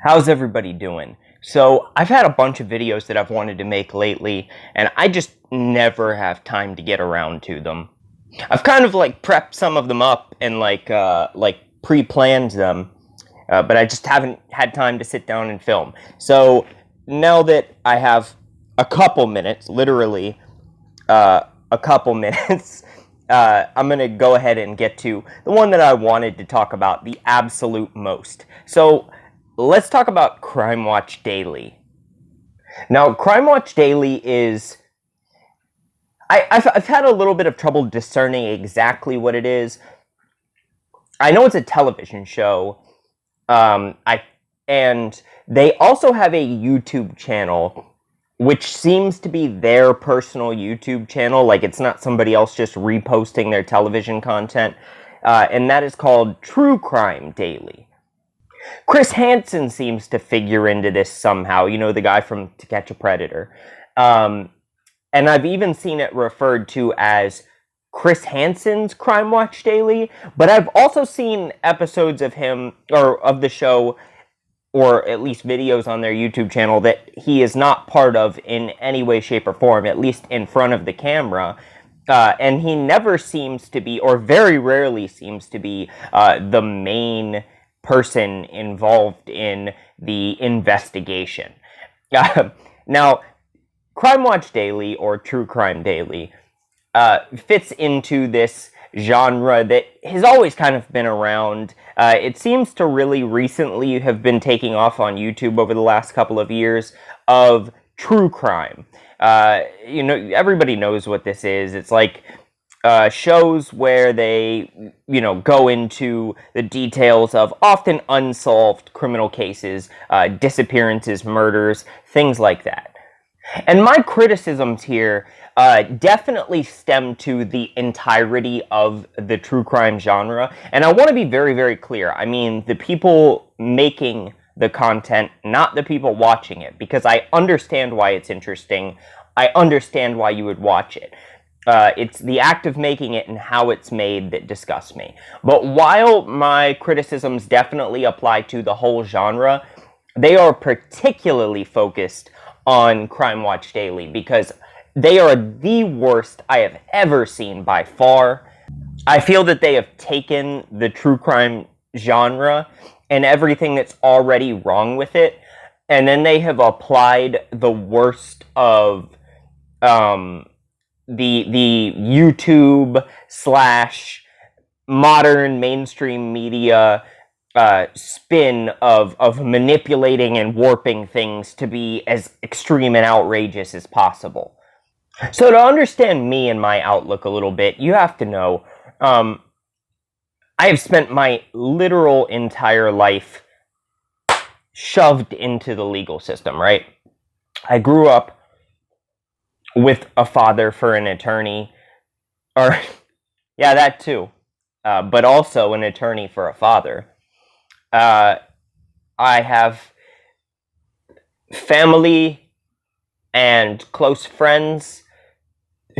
How's everybody doing? So, I've had a bunch of videos that I've wanted to make lately, and I just never have time to get around to them. I've kind of like prepped some of them up and like pre-planned them, but I just haven't had time to sit down and film. So, now that I have a couple minutes, literally a couple minutes, I'm going to go ahead and get to the one that I wanted to talk about the absolute most. So, let's talk about Crime Watch Daily. Now, Crime Watch Daily is. I've had a little bit of trouble discerning exactly what it is. I know it's a television show. I and they also have a YouTube channel, which seems to be their personal YouTube channel. Like it's not somebody else just reposting their television content, and that is called True Crime Daily. Chris Hansen seems to figure into this somehow. You know, the guy from To Catch a Predator. Um, and I've even seen it referred to as Chris Hansen's Crime Watch Daily. But I've also seen episodes of him, or of the show, or at least videos on their YouTube channel that he is not part of in any way, shape, or form, at least in front of the camera. And he never seems to be, or very rarely seems to be, the main person involved in the investigation. Now, Crime Watch Daily, or True Crime Daily, fits into this genre that has always kind of been around. It seems to really recently have been taking off on YouTube over the last couple of years of true crime. Everybody knows what this is. It's like shows where they, go into the details of often unsolved criminal cases, disappearances, murders, things like that. And my criticisms here definitely stem to the entirety of the true crime genre. And I want to be very, very clear. I mean, the people making the content, not the people watching it, because I understand why it's interesting. I understand why you would watch it. It's the act of making it and how it's made that disgusts me. But while my criticisms definitely apply to the whole genre, they are particularly focused on Crime Watch Daily because they are the worst I have ever seen by far. I feel that they have taken the true crime genre and everything that's already wrong with it, and then they have applied the worst of the YouTube slash modern mainstream media spin of manipulating and warping things to be as extreme and outrageous as possible. So to understand me and my outlook a little bit, you have to know I have spent my literal entire life shoved into the legal system, right? I grew up with a father for an attorney, or yeah, that too, but also an attorney for a father. Uh, I have family and close friends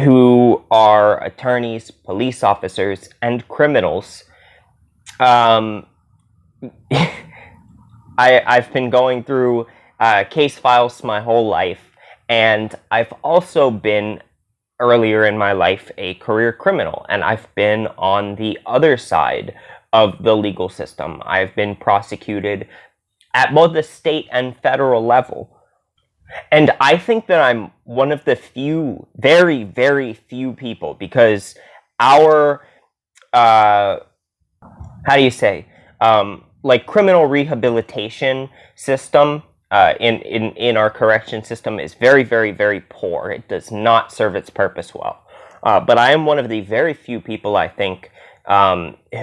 who are attorneys, police officers, and criminals. Um, I've been going through case files my whole life, and I've also been earlier in my life a career criminal, and I've been on the other side of the legal system. I've been prosecuted at both the state and federal level. And I think that I'm one of the few, very, very few people, because our, how do you say, like criminal rehabilitation system in our correction system is very, very, very poor. It does not serve its purpose well. But I am one of the very few people, I think,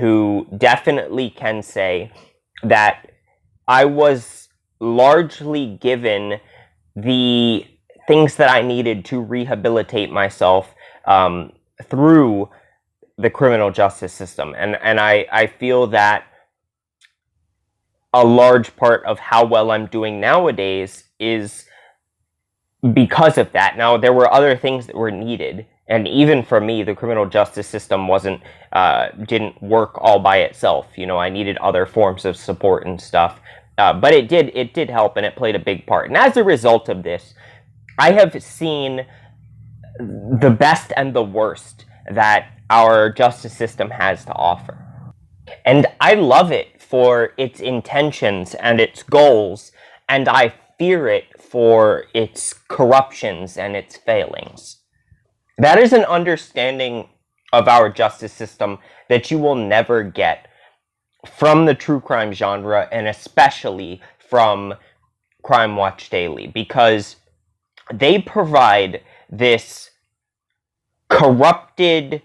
who definitely can say that I was largely given the things that I needed to rehabilitate myself through the criminal justice system. And I feel that a large part of how well I'm doing nowadays is because of that. Now, there were other things that were needed. And even for me, the criminal justice system didn't work all by itself. You know, I needed other forms of support and stuff. But it did help, and it played a big part. And as a result of this, I have seen the best and the worst that our justice system has to offer. And I love it for its intentions and its goals, and I fear it for its corruptions and its failings. That is an understanding of our justice system that you will never get from the true crime genre, and especially from Crime Watch Daily, because they provide this corrupted,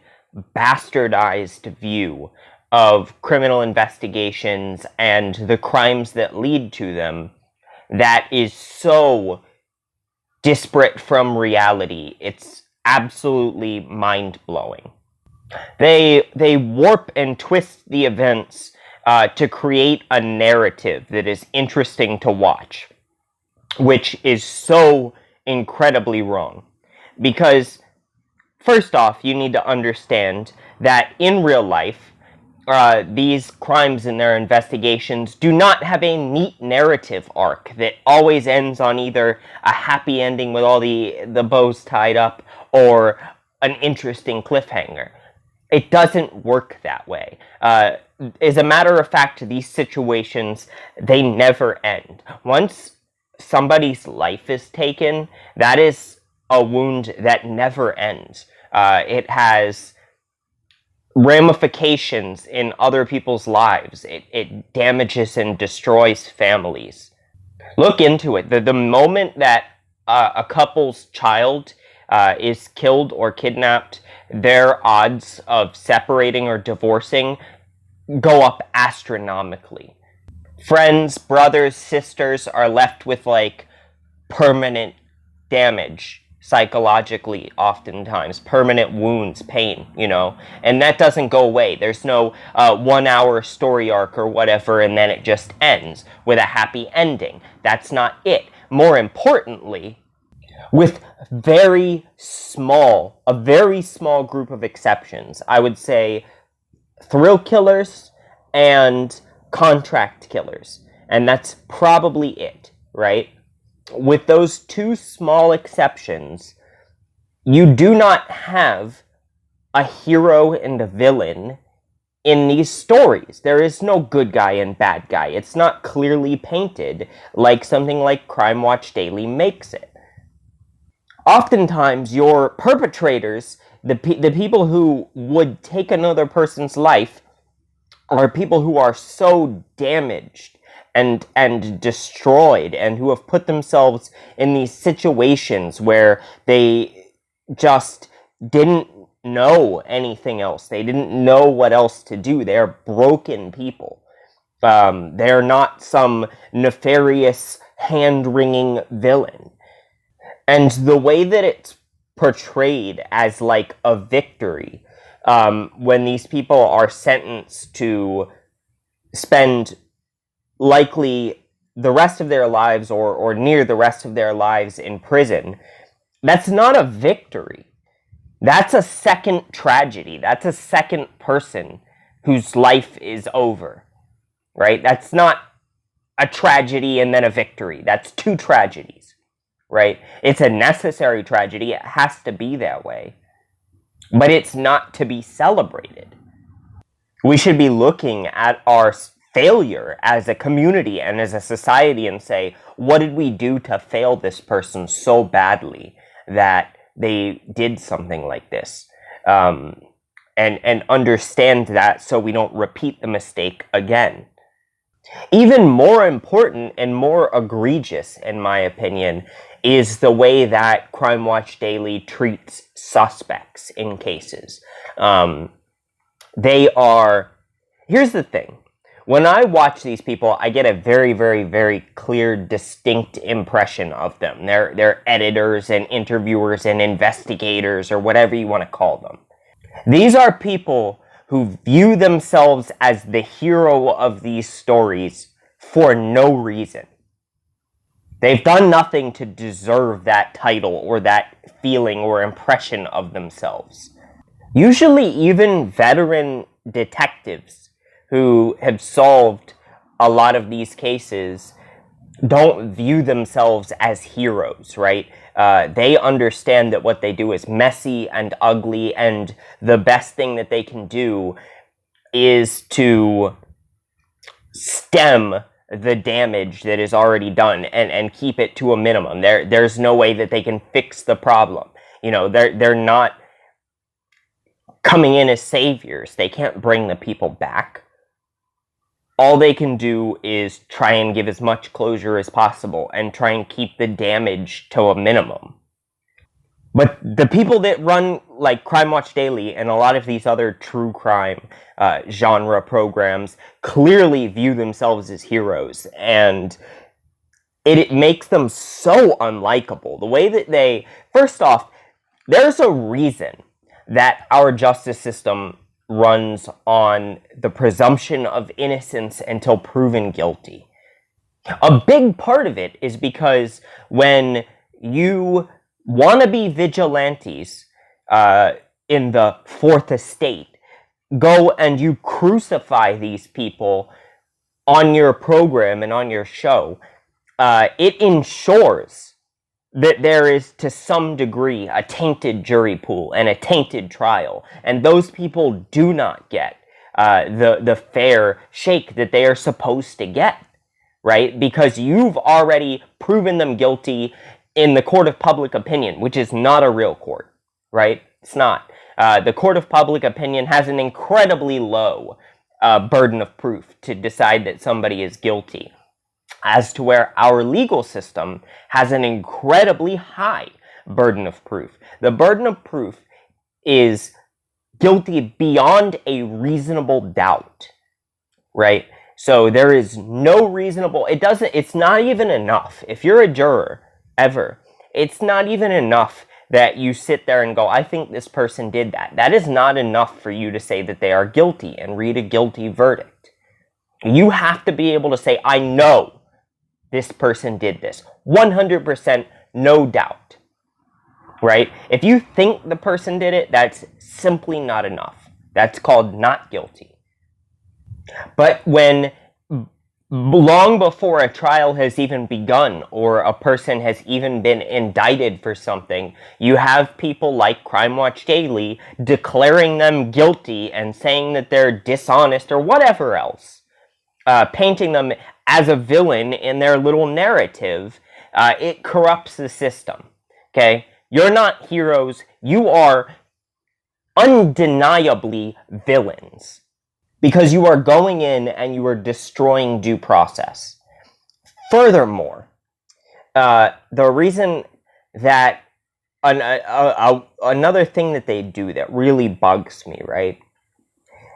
bastardized view of criminal investigations and the crimes that lead to them that is so disparate from reality. It's absolutely mind-blowing. They warp and twist the events to create a narrative that is interesting to watch, which is so incredibly wrong. Because, first off, you need to understand that in real life, these crimes and their investigations do not have a neat narrative arc that always ends on either a happy ending with all the bows tied up or an interesting cliffhanger. It doesn't work that way. As a matter of fact, these situations, they never end. Once somebody's life is taken, that is a wound that never ends. It has ramifications in other people's lives. It damages and destroys families. Look into it. The moment that a couple's child is killed or kidnapped, their odds of separating or divorcing go up astronomically. Friends, brothers, sisters are left with like permanent damage psychologically, oftentimes permanent wounds, pain, and that doesn't go away. There's no 1 hour story arc or whatever and then it just ends with a happy ending. That's not it. More importantly, with a very small group of exceptions, I would say thrill killers and contract killers, and that's probably it, right? With those two small exceptions, you do not have a hero and a villain in these stories. There is no good guy and bad guy. It's not clearly painted like something like Crime Watch Daily makes it. Oftentimes, your perpetrators, the people who would take another person's life, are people who are so damaged and destroyed, and who have put themselves in these situations where they just didn't know anything else. They didn't know what else to do. They're broken people. They're not some nefarious, hand-wringing villain. And the way that it's portrayed as like a victory, when these people are sentenced to spend likely the rest of their lives or near the rest of their lives in prison, that's not a victory. That's a second tragedy. That's a second person whose life is over, right? That's not a tragedy and then a victory. That's two tragedies, right? It's a necessary tragedy. It has to be that way. But it's not to be celebrated. We should be looking at our failure as a community and as a society and say, what did we do to fail this person so badly that they did something like this? And understand that so we don't repeat the mistake again. Even more important and more egregious, in my opinion, is the way that Crime Watch Daily treats suspects in cases. Here's the thing. When I watch these people, I get a very, very, very clear, distinct impression of them. They're editors and interviewers and investigators, or whatever you want to call them. These are people who view themselves as the hero of these stories for no reason. They've done nothing to deserve that title or that feeling or impression of themselves. Usually even veteran detectives who have solved a lot of these cases don't view themselves as heroes, right? They understand that what they do is messy and ugly, and the best thing that they can do is to stem the damage that is already done and keep it to a minimum. There's no way that they can fix the problem. You know, they're not coming in as saviors. They can't bring the people back. All they can do is try and give as much closure as possible and try and keep the damage to a minimum. But the people that run like Crime Watch Daily and a lot of these other true crime genre programs clearly view themselves as heroes, and it makes them so unlikable. The way that they, first off, there's a reason that our justice system runs on the presumption of innocence until proven guilty. A big part of it is because when you wannabe vigilantes in the Fourth Estate go and you crucify these people on your program and on your show, it ensures that there is, to some degree, a tainted jury pool and a tainted trial, and those people do not get the fair shake that they are supposed to get, right? Because you've already proven them guilty in the court of public opinion, which is not a real court, right? It's not. The court of public opinion has an incredibly low burden of proof to decide that somebody is guilty, as to where our legal system has an incredibly high burden of proof. The burden of proof is guilty beyond a reasonable doubt, right? So there is no reasonable, it's not even enough. If you're a juror, ever, it's not even enough that you sit there and go, I think this person did that. That is not enough for you to say that they are guilty and read a guilty verdict. You have to be able to say, I know this person did this. 100%, no doubt. Right? If you think the person did it, that's simply not enough. That's called not guilty. But when long before a trial has even begun or a person has even been indicted for something, you have people like Crime Watch Daily declaring them guilty and saying that they're dishonest or whatever else, painting them as a villain in their little narrative. It corrupts the system. Okay? You're not heroes. You are undeniably villains, because you are going in and you are destroying due process. Furthermore, the reason that another thing that they do that really bugs me, right?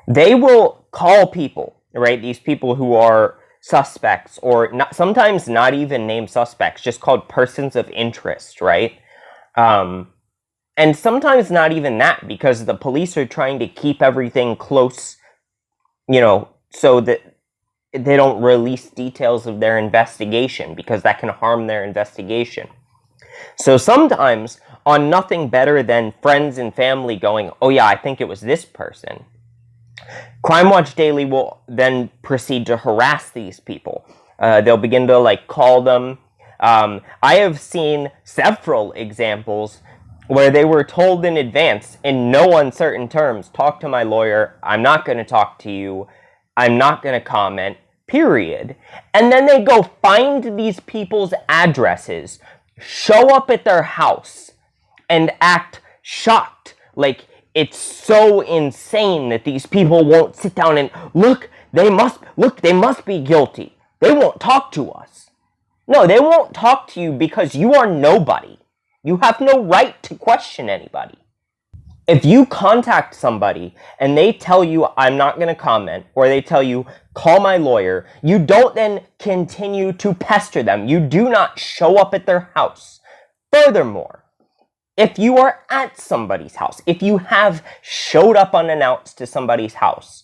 They will call people, right? These people who are suspects, or not, sometimes not even named suspects, just called persons of interest, right? And sometimes not even that, because the police are trying to keep everything close, you know, so that they don't release details of their investigation, because that can harm their investigation. So sometimes, on nothing better than friends and family going, oh yeah, I think it was this person, Crime Watch Daily will then proceed to harass these people. They'll begin to call them. I have seen several examples where they were told in advance, in no uncertain terms, talk to my lawyer, I'm not going to talk to you, I'm not going to comment, period. And then they go find these people's addresses, show up at their house, and act shocked. Like, it's so insane that these people won't sit down and look, they must be guilty. They won't talk to us. No, they won't talk to you because you are nobody. You have no right to question anybody. If you contact somebody and they tell you, I'm not going to comment, or they tell you, call my lawyer, you don't then continue to pester them. You do not show up at their house. Furthermore, if you are at somebody's house, if you have showed up unannounced to somebody's house,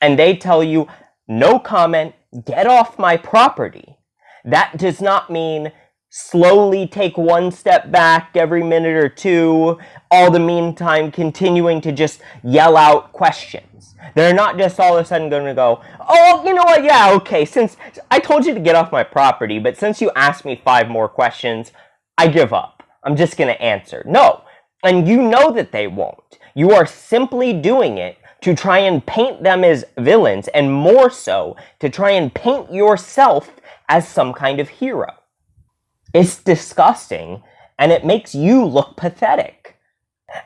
and they tell you, no comment, get off my property, that does not mean slowly take one step back every minute or two, all the meantime continuing to just yell out questions. They're not just all of a sudden going to go, oh, you know what, yeah, okay, since I told you to get off my property, but since you asked me 5 more questions, I give up. I'm just going to answer. No. And you know that they won't. You are simply doing it to try and paint them as villains, and more so, to try and paint yourself as some kind of hero. It's disgusting, and it makes you look pathetic.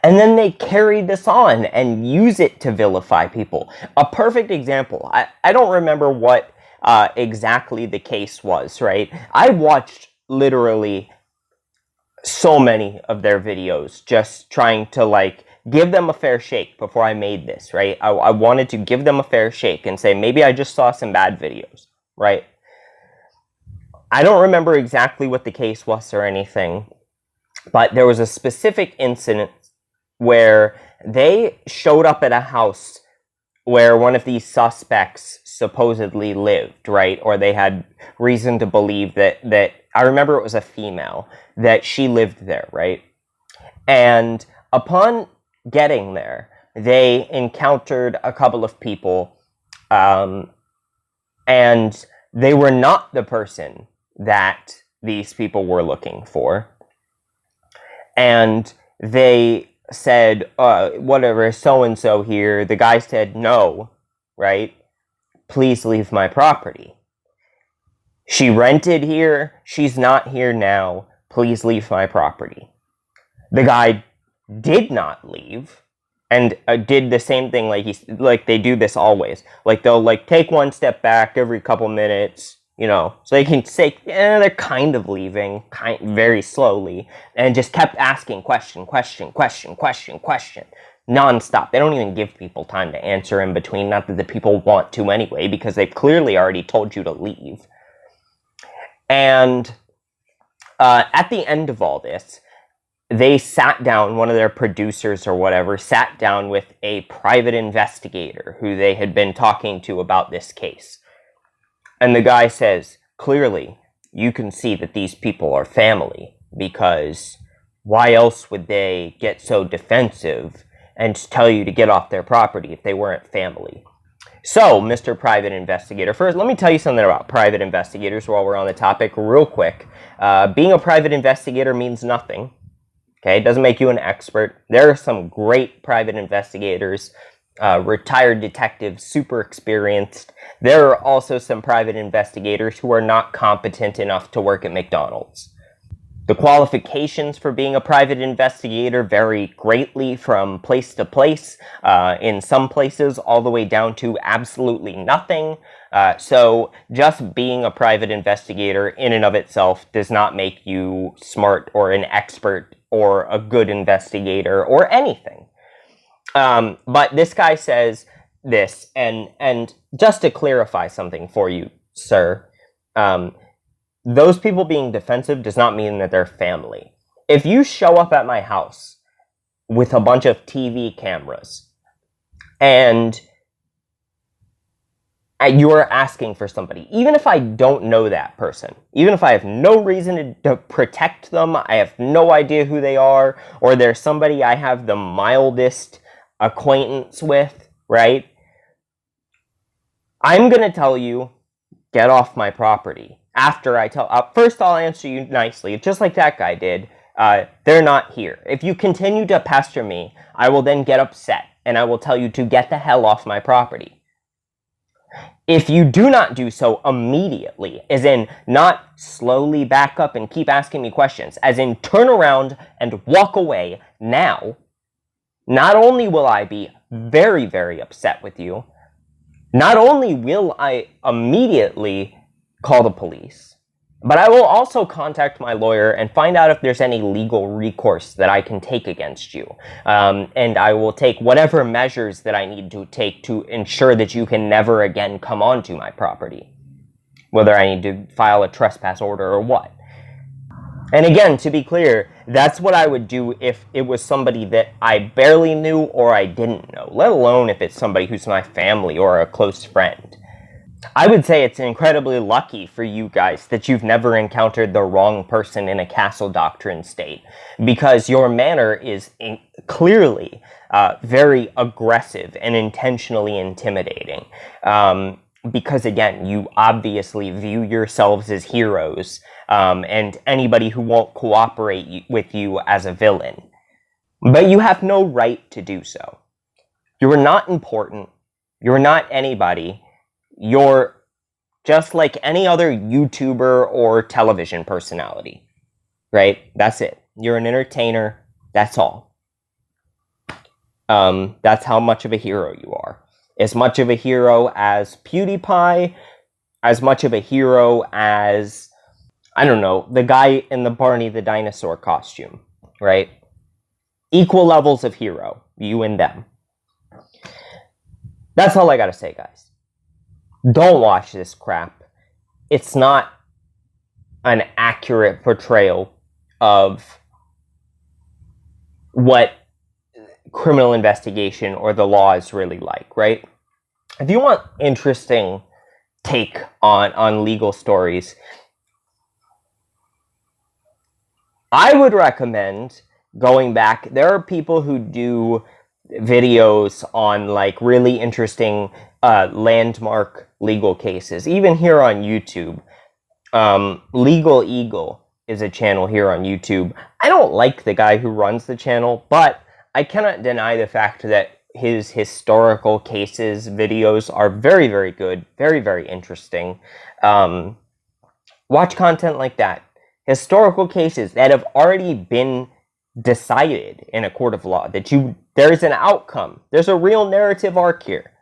And then they carry this on and use it to vilify people. A perfect example, I don't remember what exactly the case was, right? I watched literally so many of their videos just trying to, like, give them a fair shake before I made this, right? I wanted to give them a fair shake and say, maybe I just saw some bad videos, right? I don't remember exactly what the case was or anything, but there was a specific incident where they showed up at a house where one of these suspects supposedly lived, right? Or they had reason to believe that I remember it was a female, that she lived there, right? And upon getting there, they encountered a couple of people, and they were not the person that these people were looking for. And they said, whatever, so-and-so here. The guy said, no, right? Please leave my property. She rented here. She's not here now. Please leave my property. The guy did not leave and did the same thing like they do this always. Like, they'll, like, take one step back every couple minutes, you know, so they can say, they're kind of leaving, very slowly, and just kept asking question, nonstop. They don't even give people time to answer in between, not that the people want to anyway, because they've clearly already told you to leave. And at the end of all this, they sat down, one of their producers or whatever, sat down with a private investigator who they had been talking to about this case. And the guy says, clearly, you can see that these people are family, because why else would they get so defensive and tell you to get off their property if they weren't family? So, Mr. Private Investigator, first, let me tell you something about private investigators while we're on the topic real quick. Being a private investigator means nothing. Okay, it doesn't make you an expert. There are some great private investigators, retired detectives, super experienced. There are also some private investigators who are not competent enough to work at McDonald's. The qualifications for being a private investigator vary greatly from place to place, in some places all the way down to absolutely nothing. So just being a private investigator in and of itself does not make you smart or an expert or a good investigator or anything. But this guy says this, and just to clarify something for you, sir, those people being defensive does not mean that they're family. If you show up at my house with a bunch of TV cameras and you are asking for somebody, even if I don't know that person, even if I have no reason to protect them, I have no idea who they are, or there's somebody I have the mildest acquaintance with, right? I'm going to tell you, get off my property. After I tell, first I'll answer you nicely, just like that guy did. They're not here. If you continue to pester me, I will then get upset, and I will tell you to get the hell off my property. If you do not do so immediately, as in not slowly back up and keep asking me questions, as in turn around and walk away now, not only will I be very, very upset with you, not only will I immediately call the police, but I will also contact my lawyer and find out if there's any legal recourse that I can take against you. And I will take whatever measures that I need to take to ensure that you can never again come onto my property. Whether I need to file a trespass order or what. And again, to be clear, that's what I would do if it was somebody that I barely knew or I didn't know, let alone if it's somebody who's my family or a close friend. I would say it's incredibly lucky for you guys that you've never encountered the wrong person in a castle doctrine state, because your manner is clearly very aggressive and intentionally intimidating. Because again, you obviously view yourselves as heroes, and anybody who won't cooperate with you as a villain. But you have no right to do so. You're not important. You're not anybody. You're just like any other YouTuber or television personality, right? That's it. You're an entertainer. That's all. That's how much of a hero you are. As much of a hero as PewDiePie, as much of a hero as, I don't know, the guy in the Barney the Dinosaur costume, right? Equal levels of hero, you and them. That's all I gotta say, guys. Don't watch this crap. It's not an accurate portrayal of what criminal investigation or the law is really like, right? If you want interesting take on legal stories, I would recommend going back. There are people who do videos on like really interesting landmark legal cases, even here on YouTube. Legal Eagle is a channel here on YouTube. I don't like the guy who runs the channel, but I cannot deny the fact that his historical cases videos are very, very good, very, very interesting. Watch content like that. Historical cases that have already been decided in a court of law, that there's an outcome. There's a real narrative arc here.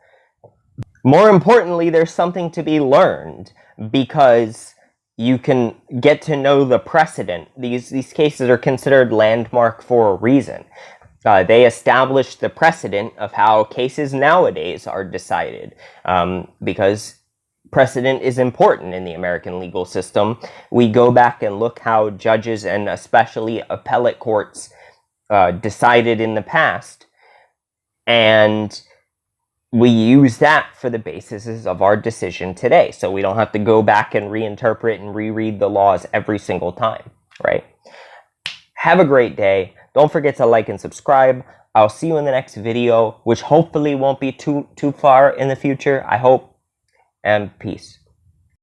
More importantly, there's something to be learned, because you can get to know the precedent. These cases are considered landmark for a reason. They establish the precedent of how cases nowadays are decided, because precedent is important in the American legal system. We go back and look how judges and especially appellate courts decided in the past, and we use that for the basis of our decision today, so we don't have to go back and reinterpret and reread the laws every single time, right? Have a great day. Don't forget to like and subscribe. I'll see you in the next video, which hopefully won't be too far in the future, I hope, and peace.